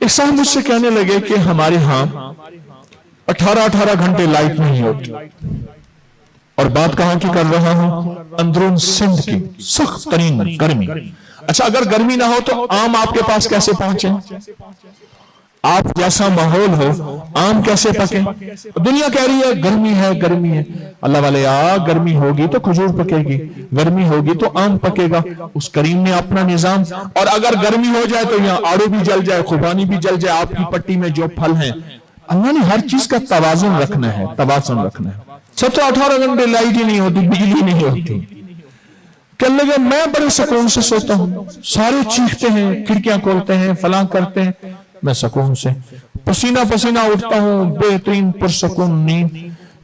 एक साहब मुझसे कहने लगे कि हमारे यहां 18-18 घंटे लाइट नहीं होती, और बात कहां की कर रहा हूं, अंदरून सिंध की सख्त तरीन गर्मी। अच्छा, अगर गर्मी ना हो तो आम आपके पास कैसे पहुंचे? आप जैसा माहौल हो, आम कैसे पके? दुनिया कह रही है गर्मी है, गर्मी है। अल्लाह वाले, गर्मी होगी तो खजूर पकेगी, गर्मी होगी तो आम पकेगा। उस करीम ने अपना निजाम, और अगर गर्मी हो जाए तो यहाँ आड़ू भी जल जाए, खुबानी भी जल जाए, आपकी पट्टी में जो फल हैं, अल्लाह ने हर चीज का तवाजुन रखना है, तवाजुन रखना है। 17-18 घंटे लाइट ही नहीं होती, बिजली नहीं होती। कहने लगे मैं बड़े सुकून से सोता हूं, सारे चीखते हैं, खिड़कियां खोलते हैं, फलां करते हैं, मैं सुकून से पसीना पसीना उठता हूं, बेहतरीन पुरसुकून नींद।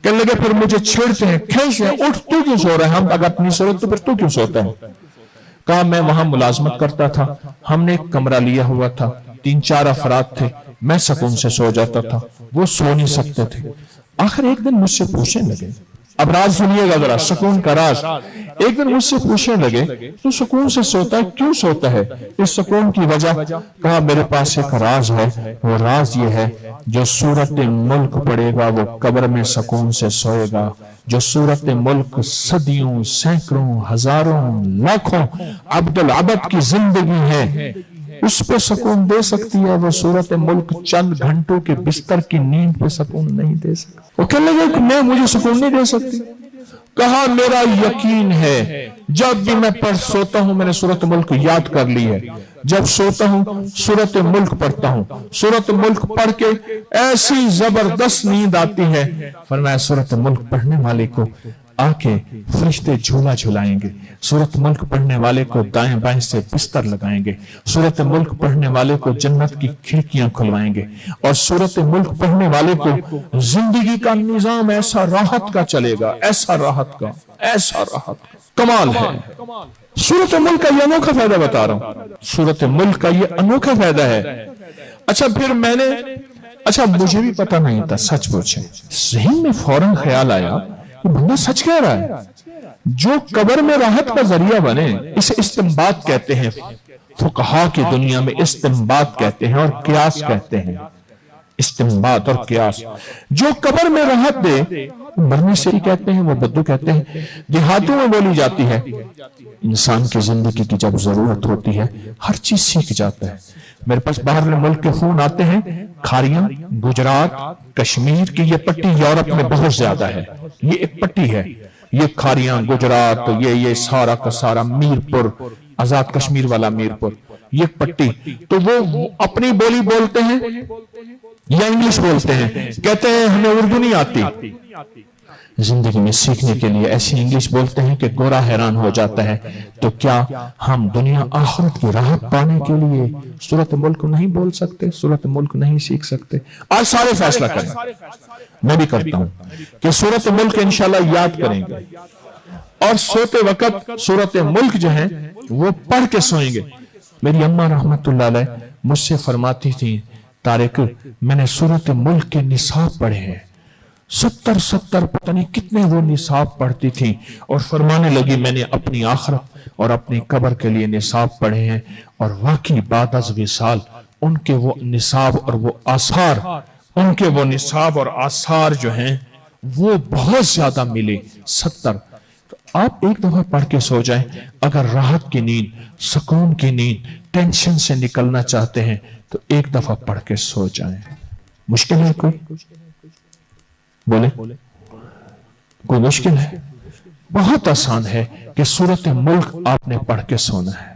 कहने लगे फिर मुझे छेड़ते हैं, खींचते हैं, उठ तू क्यों सो रहा है? हम अगर अपनी जरूरत तो फिर तू क्यों सोता है? कहा मैं वहां मुलाजमत करता था, हमने एक कमरा लिया हुआ था, 3-4 अफराद थे, मैं सुकून से सो जाता था, वो सो नहीं सकते थे। आखिर एक दिन मुझसे पूछने लगे, अब राज सुनिएगा जरा, सुकून का राज। एक दिन मुझसे पूछने लगे तो सुकून से सोता है, क्यों सोता है? इस सुकून की वजह। कहा मेरे पास एक राज है, वो राज ये है, जो सूरत मुल्क पड़ेगा वो कब्र में सुकून से सोएगा। जो सूरत मुल्क सदियों, सैकड़ों, हजारों, लाखों अब्दुल अबद की जिंदगी है, उस पे सुकून दे सकती है, वो सूरत मुल्क चंद घंटों के बिस्तर की नींद पे सुकून नहीं दे सकती। वो कहने लगे कि मैं मुझे सुकून नहीं दे सकती। कहा मेरा यकीन है, जब भी मैं पढ़ सोता हूं, मैंने सूरत मुल्क याद कर ली है, जब सोता हूं सूरत मुल्क पढ़ता हूं, सूरत मुल्क पढ़ के ऐसी जबरदस्त नींद आती है, फरमाया सूरत मुल्क पढ़ने वाले को आके फरिश्ते झूला झुलाएंगे, सूरत मुल्क पढ़ने वाले को दाएं बाएं से बिस्तर लगाएंगे, सूरत मुल्क पढ़ने वाले को जन्नत की खिड़कियां खुलवाएंगे, और सूरत मुल्क पढ़ने वाले को जिंदगी का निजाम ऐसा राहत का चलेगा, ऐसा राहत का, ऐसा राहत का। कमाल है। सूरत मुल्क का ये अनोखा फायदा बता रहा हूं, सूरत मुल्क का ये अनोखा फायदा है। अच्छा फिर मैंने, अच्छा मुझे भी पता नहीं था, सच पूछे, सही में फौरन ख्याल आया, बंदा सच कह रहा है, जो कब्र में राहत का जरिया बने, इसे इस्तिंबात कहते हैं, फुकहा की दुनिया में इस्तिंबात कहते हैं और कियास कहते हैं। इस्तिंबात और कियास, जो कब्र में राहत दे, मरने से ही कहते हैं, वो बद्दू कहते हैं। देहातों में बोली जाती है, इंसान की जिंदगी की जब जरूरत होती है हर चीज सीख जाता है। मेरे पास बाहर मुल्क के फोन आते हैं, खारियां, गुजरात, कश्मीर की ये पट्टी यूरोप में बहुत ज्यादा है, ये एक पट्टी है, ये खारियां, गुजरात, ये सारा का सारा मीरपुर, आजाद कश्मीर वाला मीरपुर, ये पट्टी। तो वो अपनी बोली बोलते हैं या इंग्लिश बोलते हैं, कहते हैं हमें उर्दू नहीं आती। जिंदगी में सीखने के लिए ऐसी इंग्लिश बोलते हैं कि गोरा हैरान हो जाता है। तो क्या हम दुनिया आखिरत की राहत पाने के लिए सूरत मुल्क नहीं बोल सकते, सूरत मुल्क नहीं सीख सकते? आज सारे फैसला करें, मैं भी करता हूं कि सूरत मुल्क इंशाल्लाह याद करेंगे, और सोते वक्त सूरत मुल्क जो है वो पढ़ के सोएंगे। मेरी अम्मा रहमतुल्लाह अलैह मुझसे फरमाती थी, तारिक मैंने सूरत मुल्क के निसाब पढ़े हैं, 70 पता नहीं कितने वो निसाब पढ़ती थी, और फरमाने लगी मैंने अपनी आखिरत और अपनी कब्र के लिए निसाब पढ़े हैं, और वाकई बाद अज़ विसाल उनके वो निसाब और वो आसार, उनके वो निसाब और आसार जो हैं वो बहुत ज्यादा मिले, 70। तो आप एक दफा पढ़ के सो जाएं, अगर राहत की नींद, सुकून की नींद, टेंशन से निकलना चाहते हैं तो एक दफा पढ़ के सो जाएं। मुश्किल है कोई? बोले कोई मुश्किल है? बहुत आसान है कि सूरत मुल्क आपने पढ़ के सोना है।